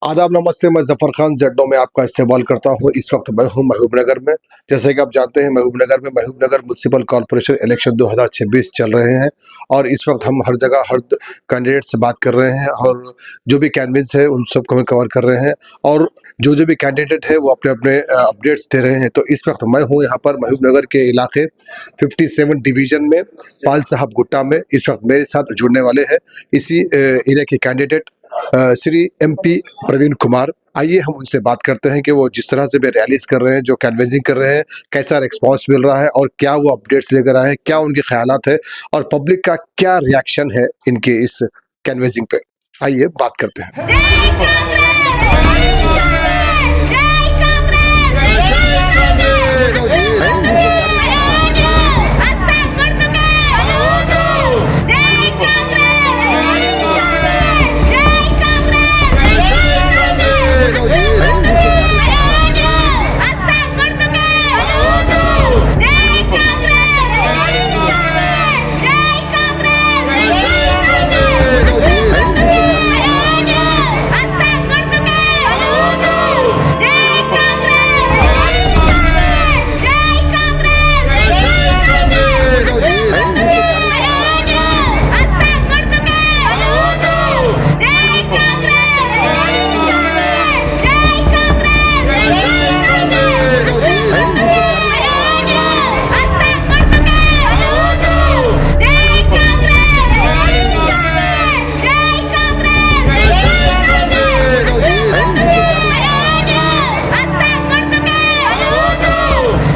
आदाब नमस्ते। मैं जफर खान जेडो में आपका इस्तेमाल करता हूँ। इस वक्त मैं हूँ महबूबनगर में। जैसे कि आप जानते हैं महबूबनगर म्यूनसिपल कॉर्पोरेशन इलेक्शन 2026 चल रहे हैं और इस वक्त हम हर जगह हर कैंडिडेट से बात कर रहे हैं और जो भी कैंडिडेट्स है उन सबको हम कवर कर रहे हैं और जो भी कैंडिडेट है वो अपने अपने अपडेट्स दे रहे हैं। तो इस वक्त मैं हूँ यहाँ पर महबूबनगर के इलाके 57 डिवीजन में पाल साहब गुट्टा में। इस वक्त मेरे साथ जुड़ने वाले हैं इसी एरिया के कैंडिडेट श्री MP प्रवीण कुमार। आइए हम उनसे बात करते हैं कि वो जिस तरह से भी रैलीज कर रहे हैं, जो कैनवेसिंग कर रहे हैं, कैसा रिस्पांस मिल रहा है और क्या वो अपडेट्स लेकर आए हैं, क्या उनके ख्यालात है और पब्लिक का क्या रिएक्शन है इनके इस कैनवेसिंग पे। आइए बात करते हैं।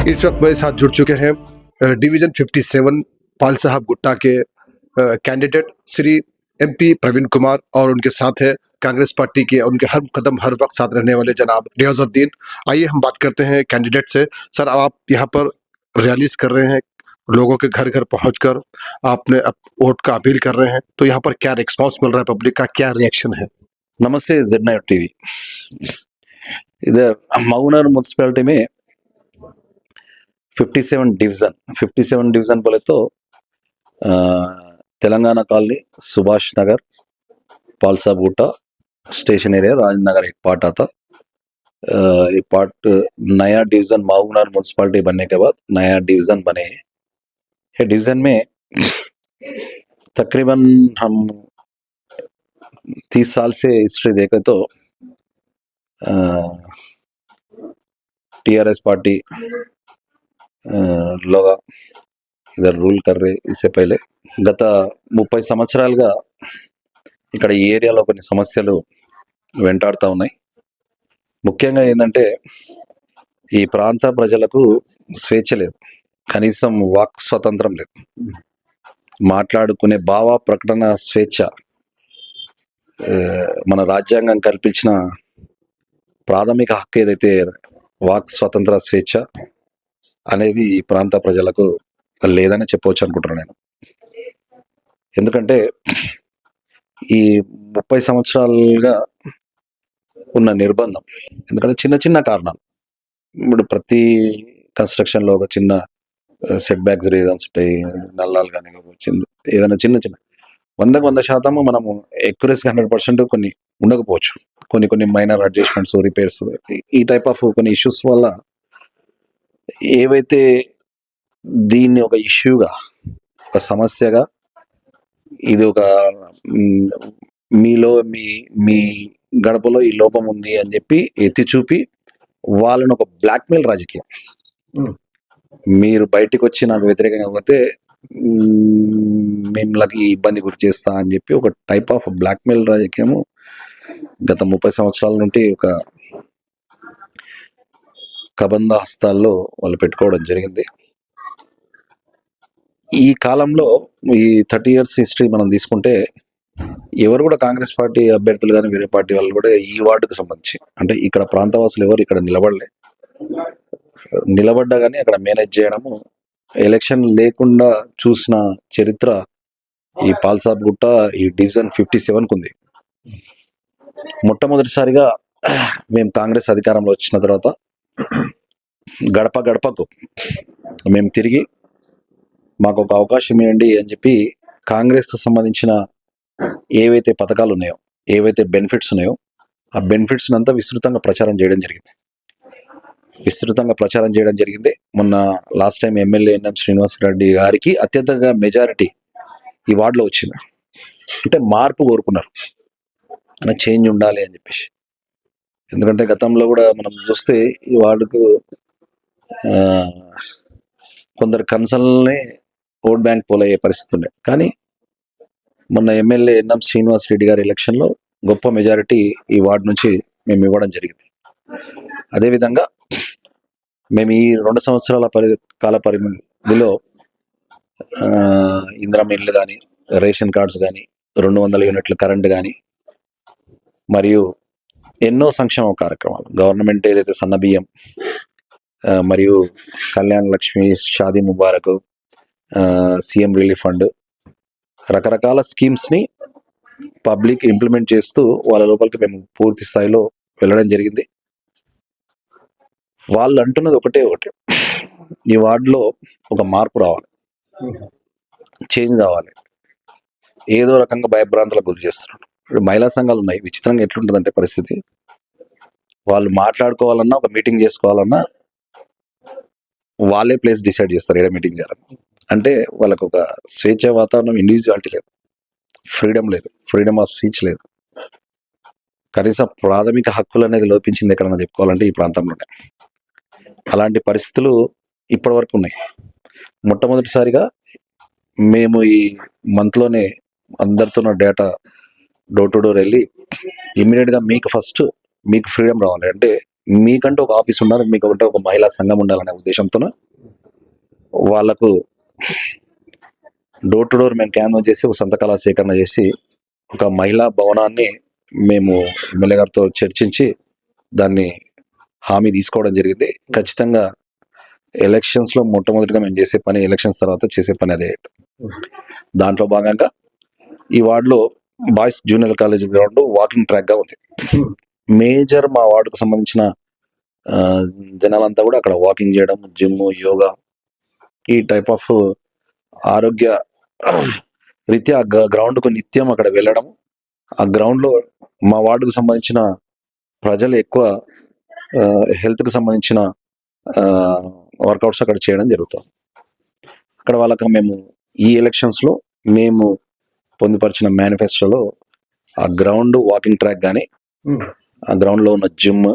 इस वक्त मेरे साथ जुड़ चुके हैं डिवीजन 57 पाल साहब गुट्टा के कैंडिडेट श्री MP प्रवीण कुमार और उनके साथ है कांग्रेस पार्टी के उनके हर कदम हर वक्त साथ रहने वाले जनाब रियाजुद्दीन। आइए हम बात करते हैं कैंडिडेट से। सर, आप यहाँ पर रैलीज कर रहे हैं, लोगों के घर घर पहुंचकर आपने वोट का अपील कर रहे हैं, तो यहाँ पर क्या रिस्पॉन्स मिल रहा है, पब्लिक का क्या रिएक्शन है? नमस्ते Z9 TV। इधर मऊनर म्यूनसिपैलिटी में 57 डिवीजन बोले तो तेलंगाना कॉलोनी, सुभाष नगर, पाल साहब गुट्टा, स्टेशन एरिया, राजेंद्र नगर एक पार्ट आता। ये पार्ट नया डिवीजन मऊनर म्यूनसिपैलिटी बनने के बाद नया डिवीजन बने हैं। ये डिवीजन में तकरीबन हम 30 साल से हिस्ट्री देखें तो TRS पार्टी लोग इधर రూల్ कर रहे। इससे पहले గత 30 సంవత్సరాలుగా ఇక్కడ ఈ ఏరియాలో కొన్ని సమస్యలు వెంటాడుతూ ఉన్నాయి. ముఖ్యంగా ఏంటంటే ఈ ప్రాంత ప్రజలకు స్వేచ్ఛ లేదు, కనీసం వాక్ స్వాతంత్రం లేదు, మాట్లాడుకునే భావ ప్రకటన స్వేచ్ఛ మన రాజ్యాంగం కల్పించిన ప్రాథమిక హక్కు ఏదైతే వాక్ స్వతంత్ర స్వేచ్ఛ అనేది ఈ ప్రాంత ప్రజలకు లేదని చెప్పవచ్చు అనుకుంటున్నాను నేను. ఎందుకంటే ఈ 30 సంవత్సరాలుగా ఉన్న నిర్బంధం, ఎందుకంటే చిన్న చిన్న కారణాలు, ఇప్పుడు ప్రతి కన్స్ట్రక్షన్లో ఒక చిన్న సెట్ బ్యాక్స్ రీజన్స్ ఉంటాయి, నల్లాలు కానీ ఏదైనా చిన్న చిన్న 100% మనము ఎక్యురసీ 100% కొన్ని ఉండకపోవచ్చు, కొన్ని మైనర్ అడ్జస్ట్మెంట్స్, రిపేర్స్, ఈ టైప్ ఆఫ్ కొన్ని ఇష్యూస్ వల్ల ఏవైతే దీన్ని ఒక ఇష్యూగా, ఒక సమస్యగా, ఇది ఒక మీలో మీ గడపలో ఈ లోపం ఉంది అని చెప్పి ఎత్తి చూపి వాళ్ళని ఒక బ్లాక్మెయిల్ రాజకీయం, మీరు బయటికి వచ్చి నాకు వ్యతిరేకంగా పోతే మిమ్మల్ని ఇబ్బంది గురి చేస్తా అని చెప్పి ఒక టైప్ ఆఫ్ బ్లాక్మెయిల్ రాజకీయము గత 30 సంవత్సరాల నుండి ఒక కబంధ హస్తాల్లో వాళ్ళు పెట్టుకోవడం జరిగింది. ఈ కాలంలో ఈ 30 years హిస్టరీ మనం తీసుకుంటే ఎవరు కూడా కాంగ్రెస్ పార్టీ అభ్యర్థులు కానీ వేరే పార్టీ వాళ్ళు కూడా ఈ వార్డుకు సంబంధించి, అంటే ఇక్కడ ప్రాంతవాసులు ఎవరు ఇక్కడ నిలబడ్డా కానీ అక్కడ మేనేజ్ చేయడము, ఎలక్షన్ లేకుండా చూసిన చరిత్ర ఈ పాల్ సాబ్ గుట్ట ఈ డివిజన్ 57 ఉంది. మొట్టమొదటిసారిగా మేము కాంగ్రెస్ అధికారంలో వచ్చిన తర్వాత గడప గడపకు మేము తిరిగి మాకు ఒక అవకాశం ఇవ్వండి అని చెప్పి కాంగ్రెస్కి సంబంధించిన ఏవైతే పథకాలు ఉన్నాయో, ఏవైతే బెనిఫిట్స్ ఉన్నాయో ఆ బెనిఫిట్స్ అంతా విస్తృతంగా ప్రచారం చేయడం జరిగింది. మొన్న last time MLA NM Srinivas Reddy గారికి అత్యధిక మెజారిటీ ఈ వార్డులో వచ్చింది. అంటే మార్పు కోరుకున్నారు, చేంజ్ ఉండాలి అని చెప్పేసి. ఎందుకంటే గతంలో కూడా మనం చూస్తే ఈ వార్డుకు కొందరు కన్సల్ని ఓట్ బ్యాంక్ పోలయ్యే పరిస్థితి ఉండే. కానీ మొన్న ఎమ్మెల్యే ఎన్ఎం శ్రీనివాస్ రెడ్డి గారి ఎలక్షన్లో గొప్ప మెజారిటీ ఈ వార్డు నుంచి మేము ఇవ్వడం జరిగింది. అదేవిధంగా మేము ఈ 2 సంవత్సరాల కాల పరిమితిలో ఇందిరమ్మ ఇళ్ళు కానీ, రేషన్ కార్డ్స్ కానీ, 200 యూనిట్ల కరెంట్ కానీ, మరియు ఎన్నో సంక్షేమ కార్యక్రమాలు, గవర్నమెంట్ ఏదైతే సన్న బియ్యం, మరియు Kalyan Lakshmi, Shaadi Mubarak, CM relief fund, రకరకాల స్కీమ్స్ని పబ్లిక్ ఇంప్లిమెంట్ చేస్తూ వాళ్ళ లోపలికి మేము పూర్తి స్థాయిలో వెళ్ళడం జరిగింది. వాళ్ళు అంటున్నది ఒకటే, ఈ వార్డులో ఒక మార్పు రావాలి, చేంజ్ కావాలి. ఏదో రకంగా భయభ్రాంతులకు గురి చేస్తున్నారు. ఇప్పుడు మహిళా సంఘాలు ఉన్నాయి. విచిత్రంగా ఎట్లుంటుందంటే పరిస్థితి, వాళ్ళు మాట్లాడుకోవాలన్నా, ఒక మీటింగ్ చేసుకోవాలన్నా వాళ్ళే ప్లేస్ డిసైడ్ చేస్తారు ఏదో మీటింగ్ చేయాలని. అంటే వాళ్ళకు ఒక స్వేచ్ఛ వాతావరణం, ఇండివిజువాలిటీ లేదు, ఫ్రీడమ్ ఆఫ్ స్పీచ్ లేదు. కనీసం ప్రాథమిక హక్కులు అనేది లోపించింది ఎక్కడన్నా చెప్పుకోవాలంటే ఈ ప్రాంతంలోనే. అలాంటి పరిస్థితులు ఇప్పటి వరకు ఉన్నాయి. మొట్టమొదటిసారిగా మేము ఈ మంత్లోనే అందరితో డేటా డోర్ టు డోర్ వెళ్ళి ఇమ్మీడియట్గా మీకు ఫ్రీడమ్ రావాలి అంటే, మీకంటూ ఒక ఆఫీస్ ఉండాలి, మీకు అంటే ఒక మహిళా సంఘం ఉండాలనే ఉద్దేశంతో వాళ్ళకు డోర్ టు డోర్ మేము క్యాన్వాస్ చేసి, ఒక సంతకాల సేకరణ చేసి, ఒక మహిళా భవనాన్ని మేము ఎమ్మెల్యే గారితో చర్చించి దాన్ని హామీ తీసుకోవడం జరిగింది. ఖచ్చితంగా ఎలక్షన్స్లో మొట్టమొదటిగా మేము చేసే పని, ఎలక్షన్స్ తర్వాత చేసే పని అదే. దాంట్లో భాగంగా ఈ వార్డులో boys junior college ground walking ట్రాక్గా ఉంది. మేజర్ మా వార్డుకు సంబంధించిన జనాలంతా కూడా అక్కడ వాకింగ్ చేయడం, జిమ్, యోగా, ఈ టైప్ ఆఫ్ ఆరోగ్య రీత్యా గ్రౌండ్కు నిత్యం అక్కడ వెళ్ళడం. ఆ గ్రౌండ్లో మా వార్డుకు సంబంధించిన ప్రజలు ఎక్కువ హెల్త్కి సంబంధించిన వర్కౌట్స్ అక్కడ చేయడం జరుగుతుంది. అక్కడ వాళ్ళకి మేము ఈ ఎలక్షన్స్లో మేము పొందుపరిచిన మేనిఫెస్టోలో ఆ గ్రౌండ్ వాకింగ్ ట్రాక్ కానీ, ఆ గ్రౌండ్లో ఉన్న జిమ్,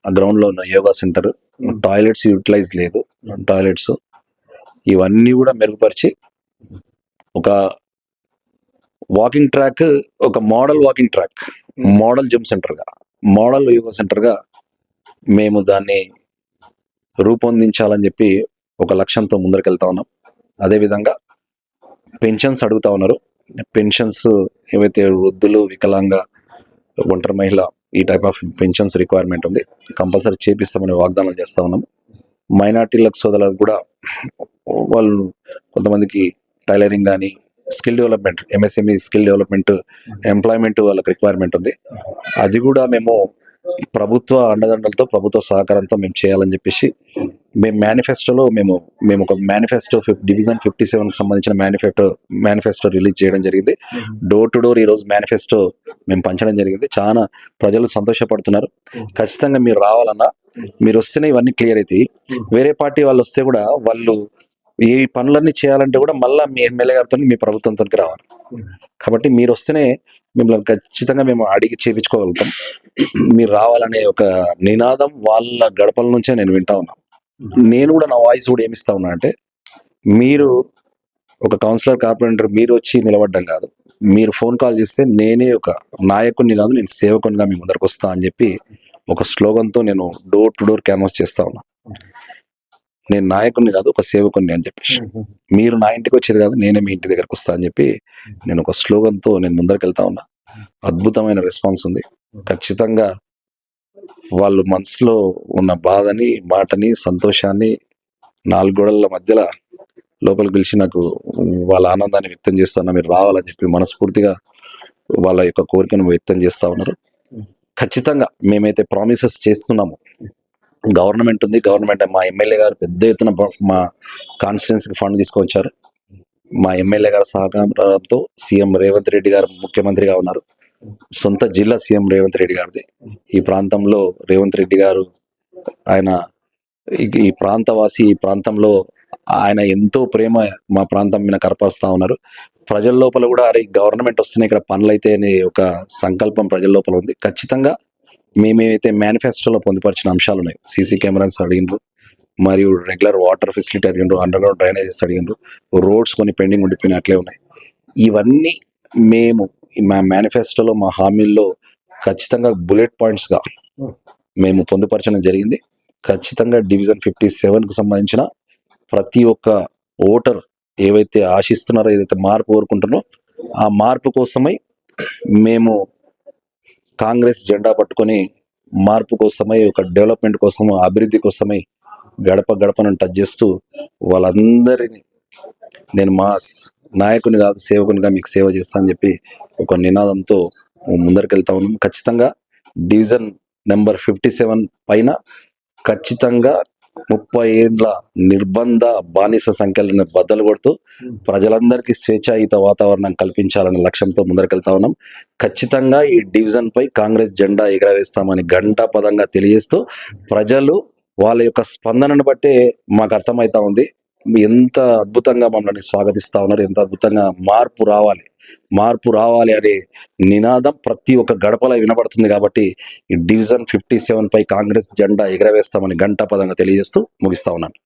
ఆ గ్రౌండ్లో ఉన్న యోగా సెంటర్, టాయిలెట్స్ యూటిలైజ్ లేదు, టాయిలెట్స్ ఇవన్నీ కూడా మెరుగుపరిచి ఒక వాకింగ్ ట్రాక్, ఒక model walking track, model gym సెంటర్గా, మోడల్ యోగా సెంటర్గా మేము దాన్ని రూపొందించాలని చెప్పి ఒక లక్ష్యంతో ముందరికెళ్తా ఉన్నాం. అదేవిధంగా పెన్షన్స్ అడుగుతా ఉన్నారు. పెన్షన్స్ ఏవైతే వృద్ధులు, వికలాంగ, ఒంటరి మహిళ, ఈ టైప్ ఆఫ్ పెన్షన్స్ రిక్వైర్మెంట్ ఉంది, కంపల్సరీ చేపిస్తామని వాగ్దానం చేస్తా ఉన్నాం. మైనార్టీలకు సోదరులకు కూడా వాళ్ళు కొంతమందికి టైలరింగ్ కానీ, skill development, MSME skill development, employment వాళ్ళకి రిక్వైర్మెంట్ ఉంది. అది కూడా మేము ప్రభుత్వ అండదండలతో, ప్రభుత్వ సహకారంతో మేము చేయాలని చెప్పేసి మేము మేనిఫెస్టోలో మేము ఒక మేనిఫెస్టో డివిజన్ 57కి సంబంధించిన మేనిఫెస్టో రిలీజ్ చేయడం జరిగింది. డోర్ టు డోర్ ఈరోజు మేనిఫెస్టో మేము పంచడం జరిగింది. చాలా ప్రజలు సంతోషపడుతున్నారు. ఖచ్చితంగా మీరు రావాలన్నా, మీరు వస్తేనే ఇవన్నీ క్లియర్ అవుతాయి. వేరే పార్టీ వాళ్ళు వస్తే కూడా వాళ్ళు ఈ పనులన్నీ చేయాలంటే కూడా మళ్ళీ మీ ఎమ్మెల్యే గారితో, మీ ప్రభుత్వంతో రావాలి. కాబట్టి మీరు వస్తేనే మిమ్మల్ని ఖచ్చితంగా మేము అడిగి చేపించుకోగలుగుతాం. మీరు రావాలనే ఒక నినాదం వాళ్ళ గడపల నుంచే నేను వింటా ఉన్నాను. నేను కూడా నా వాయిస్ కూడా ఏమిస్తా ఉన్నా అంటే, మీరు ఒక కౌన్సిలర్, కార్పొరేటర్ మీరు వచ్చి నిలబడ్డం కాదు, మీరు ఫోన్ కాల్ చేస్తే నేనే ఒక నాయకుడిని కాదు, నేను సేవకునిగా మీ ముందరకు వస్తా అని చెప్పి ఒక స్లోగన్తో నేను డోర్ టు డోర్ క్యాన్వాస్ చేస్తా ఉన్నా. నేను నాయకుడిని కాదు, ఒక సేవకుని అని చెప్పేసి, మీరు నా ఇంటికి వచ్చేది కాదు, నేనే మీ ఇంటి దగ్గరకు వస్తా అని చెప్పి నేను ఒక స్లోగన్తో నేను ముందరికి వెళ్తా ఉన్నా. అద్భుతమైన రెస్పాన్స్ ఉంది. ఖచ్చితంగా వాళ్ళు మనసులో ఉన్న బాధని, మాటని, సంతోషాన్ని 4 గోడల మధ్యలో లోపలికి పిలిచి నాకు వాళ్ళ ఆనందాన్ని వ్యక్తం చేస్తున్నా. మీరు రావాలని చెప్పి మనస్ఫూర్తిగా వాళ్ళ యొక్క కోరికను వ్యక్తం చేస్తూ ఉన్నారు. ఖచ్చితంగా మేమైతే ప్రామిసెస్ చేస్తున్నాము. గవర్నమెంట్ ఉంది, గవర్నమెంట్ మా ఎమ్మెల్యే గారు పెద్ద ఎత్తున మా కాన్స్టిట్యున్సీకి ఫండ్ తీసుకొచ్చారు. మా ఎమ్మెల్యే గారి సహకారంతో సీఎం రేవంత్ రెడ్డి గారు ముఖ్యమంత్రిగా ఉన్నారు. సొంత జిల్లా సీఎం రేవంత్ రెడ్డి గారిది. ఈ ప్రాంతంలో రేవంత్ రెడ్డి గారు ఆయన ఈ ప్రాంతవాసి, ఈ ప్రాంతంలో ఆయన ఎంతో ప్రేమ మా ప్రాంతం మీద కనపరుస్తా ఉన్నారు. ప్రజల లోపల కూడా అరే గవర్నమెంట్ వస్తేనే ఇక్కడ పనులైతే అనే ఒక సంకల్పం ప్రజల లోపల ఉంది. ఖచ్చితంగా మేమేమైతే మేనిఫెస్టోలో పొందుపరిచిన అంశాలు ఉన్నాయి, సీసీ కెమెరాస్ అడిగినారు, మరియు రెగ్యులర్ వాటర్ ఫెసిలిటీ అడిగినారు, అండర్ గ్రౌండ్ డ్రైనేజెస్ అడిగినారు, రోడ్స్ కొన్ని పెండింగ్ ఉండిపోయిన అట్లే ఉన్నాయి. ఇవన్నీ మేము మా మేనిఫెస్టోలో మా హామీల్లో ఖచ్చితంగా బుల్లెట్ పాయింట్స్గా మేము పొందుపరచడం జరిగింది. ఖచ్చితంగా డివిజన్ 57కు సంబంధించిన ప్రతి ఒక్క ఓటర్ ఏవైతే ఆశిస్తున్నారో, ఏదైతే మార్పు కోరుకుంటున్నారో ఆ మార్పు కోసమై మేము కాంగ్రెస్ జెండా పట్టుకొని మార్పు కోసమై, ఒక డెవలప్మెంట్ కోసము, అభివృద్ధి కోసమై గడప గడపను టచ్ చేస్తూ వాళ్ళందరినీ నేను మా నాయకుని కాదు సేవకునిగా మీకు సేవ చేస్తా అని చెప్పి ఒక నినాదంతో ముందరికి వెళ్తా ఉన్నాం. ఖచ్చితంగా డివిజన్ నెంబర్ 57 పైన ఖచ్చితంగా 30 ఏండ్ల నిర్బంధ బానిస సంఖ్యలను బద్దలు కొడుతూ ప్రజలందరికీ స్వేచ్ఛాయుత వాతావరణం కల్పించాలనే లక్ష్యంతో ముందరికెళ్తా ఉన్నాం. ఖచ్చితంగా ఈ డివిజన్ పై కాంగ్రెస్ జెండా ఎగరవేస్తామని ఘంటాపదంగా తెలియజేస్తూ ప్రజలు వాళ్ళ యొక్క స్పందనను బట్టే మాకు అర్థమవుతా ఉంది ఎంత అద్భుతంగా మమ్మల్ని స్వాగతిస్తా ఉన్నారు, ఎంత అద్భుతంగా మార్పు రావాలి అనే నినాదం ప్రతి ఒక్క గడపలో వినబడుతుంది. కాబట్టి ఈ డివిజన్ 57 పై కాంగ్రెస్ జెండా ఎగరవేస్తామని ఘంటాపదంగా తెలియజేస్తూ ముగిస్తా ఉన్నాను.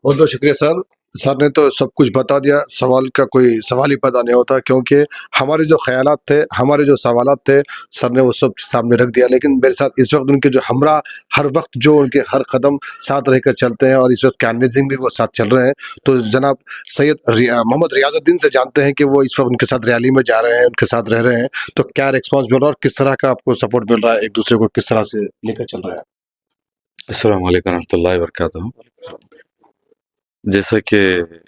बहुत बहुत शुक्रिया सर. सर ने तो सब कुछ बता दिया, सवाल का कोई सवाल ही पैदा नहीं होता, क्योंकि हमारे जो ख्यालात थे, हमारे जो सवालात थे, सर ने वो सब सामने रख दिया. लेकिन मेरे साथ इस वक्त उनके जो हमरा हर वक्त जो उनके हर कदम साथ रहकर चलते हैं और इस वक्त कैनवेजिंग भी वो साथ चल रहे हैं, तो जनाब सैयद मोहम्मद रियाजुद्दीन से जानते हैं कि वो इस वक्त उनके साथ रैली में जा रहे हैं, उनके साथ रह रहे हैं, तो क्या रिस्पॉन्स मिल रहा है और किस तरह का आपको सपोर्ट मिल रहा है, एक दूसरे को किस तरह से लेकर चल रहा है? अस्सलाम वालेकुम रहमतुल्लाहि व बरकातहू. जैसा कि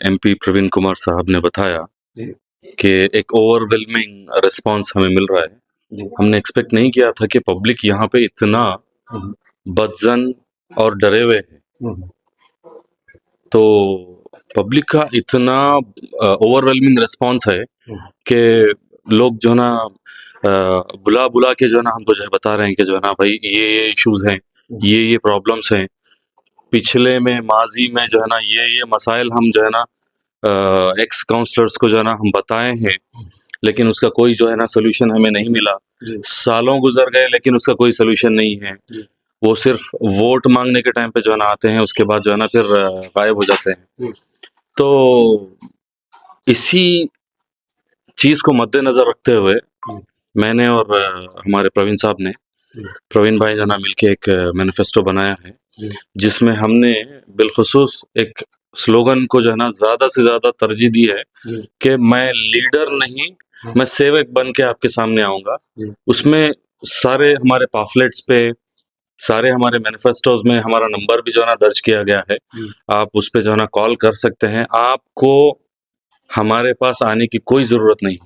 एमपी प्रवीण कुमार साहब ने बताया जी. कि एक ओवरवेलमिंग रिस्पांस हमें मिल रहा है. जी. हमने एक्सपेक्ट नहीं किया था कि पब्लिक यहाँ पे इतना बदजन और डरे हुए है. तो पब्लिक का इतना ओवरवेलमिंग रिस्पांस है कि लोग जो ना बुला के जो ना हमको जो है बता रहे हैं कि जो है ना भाई ये इश्यूज हैं, ये प्रॉब्लम्स हैं, पिछले में माजी में जो है ना ये मसाइल हम जो है ना एक्स काउंसलर्स को जो है ना हम बताए हैं, लेकिन उसका कोई जो है ना सोल्यूशन हमें नहीं मिला. सालों गुजर गए लेकिन उसका कोई सोल्यूशन नहीं है. वो सिर्फ वोट मांगने के टाइम पे जो है ना आते हैं, उसके बाद जो है ना फिर गायब हो जाते हैं. तो इसी चीज को मद्देनजर रखते हुए मैंने और हमारे प्रवीण साहब ने, प्रवीण भाई जो ना मिलके एक मैनिफेस्टो बनाया है, जिसमें हमने बिलखुसूस एक स्लोगन को जो है ना ज्यादा से ज्यादा तरजीह दी है कि मैं लीडर नहीं, मैं सेवक बन के आपके सामने आऊंगा. उसमें सारे हमारे पाफलेट्स पे, सारे हमारे मैनिफेस्टोज में हमारा नंबर भी जो है ना दर्ज किया गया है. आप उस पे जो है ना कॉल कर सकते हैं. आपको हमारे पास आने की कोई जरूरत नहीं.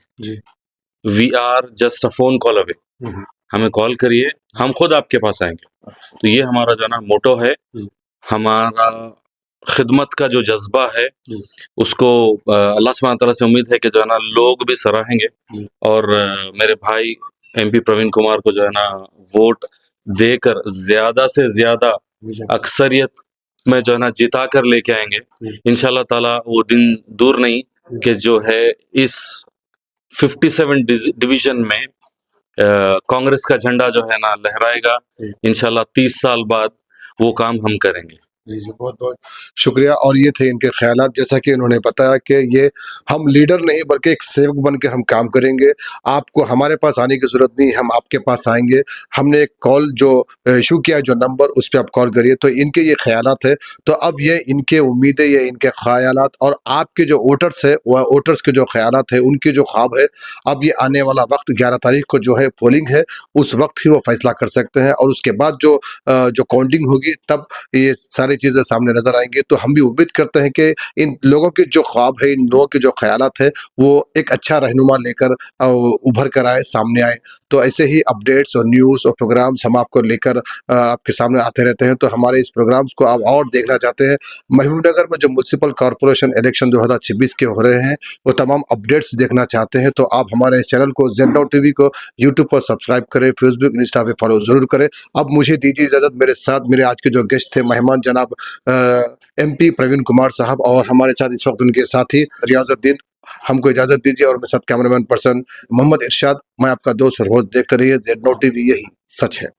We are just a phone call away. हमें कॉल करिए, हम खुद आपके पास आएंगे. तो ये हमारा जो है ना मोटो है. हमारा खिदमत का जो जज्बा है उसको अल्लाह सुब्हानहू तआला से उम्मीद है कि जो है ना लोग भी सराहेंगे और मेरे भाई एमपी प्रवीण कुमार को जो है ना वोट देकर ज्यादा से ज्यादा अक्सरियत में जो है ना जिता कर लेके आएंगे. इंशाल्लाह ताला वो दिन दूर नहीं कि जो है इस 57 डिवीजन में कांग्रेस का झंडा जो है ना लहराएगा. इंशाल्लाह 30 साल बाद वो काम हम करेंगे. जी जी, बहुत बहुत शुक्रिया. और ये थे इनके ख्यालात, जैसा कि इन्होंने बताया कि ये हम लीडर नहीं बल्कि एक सेवक बनकर हम काम करेंगे. आपको हमारे पास आने की ज़रूरत नहीं, हम आपके पास आएंगे. हमने एक कॉल जो इशू किया है, जो नंबर, उस पर आप कॉल करिए. तो इनके ये ख्यालात है. तो अब ये इनके उम्मीदें, ये इनके ख्यालात और आपके जो वोटर्स है, वह वोटर्स के जो ख्यालात है, उनके जो ख्वाब है, अब ये आने वाला वक्त 11 तारीख को जो है पोलिंग है, उस वक्त ही वो फैसला कर सकते हैं. और उसके बाद जो काउंटिंग होगी, तब ये सारे बड़ी चीजें सामने नजर आएंगी। तो हम भी उम्मीद करते हैं कि इन लोगों के जो ख्वाब है, इन लोगों के जो ख्यालात है, वो एक अच्छा रहनुमा लेकर उभर कर आए, सामने आए। तो ऐसे ही अपडेट्स और न्यूज़ और प्रोग्राम्स हम आपको लेकर आपके सामने आते रहते हैं। तो हमारे इस प्रोग्राम्स को आप और देखना चाहते हैं, महबूबनगर में जो म्युनिसिपल कॉर्पोरेशन इलेक्शन 2026 के हो रहे हैं, वो तमाम अपडेट्स देखना चाहते हैं, तो आप हमारे इस चैनल को Z टीवी को यूट्यूब पर सब्सक्राइब करें, फेसबुक इंस्टा पे फॉलो जरूर करें। अब मुझे दीजिए इजाजत, मेरे साथ मेरे आज के जो गेस्ट थे मेहमान जनाब MP प्रवीण कुमार साहब, और हमारे साथ इस वक्त उनके साथी रियाजुद्दीन, हमको इजाजत दीजिए। और मेरे साथ कैमरामैन पर्सन मोहम्मद इरशाद, मैं आपका दोस्त और होस्ट। देखते रहिए Z टीवी, यही सच है।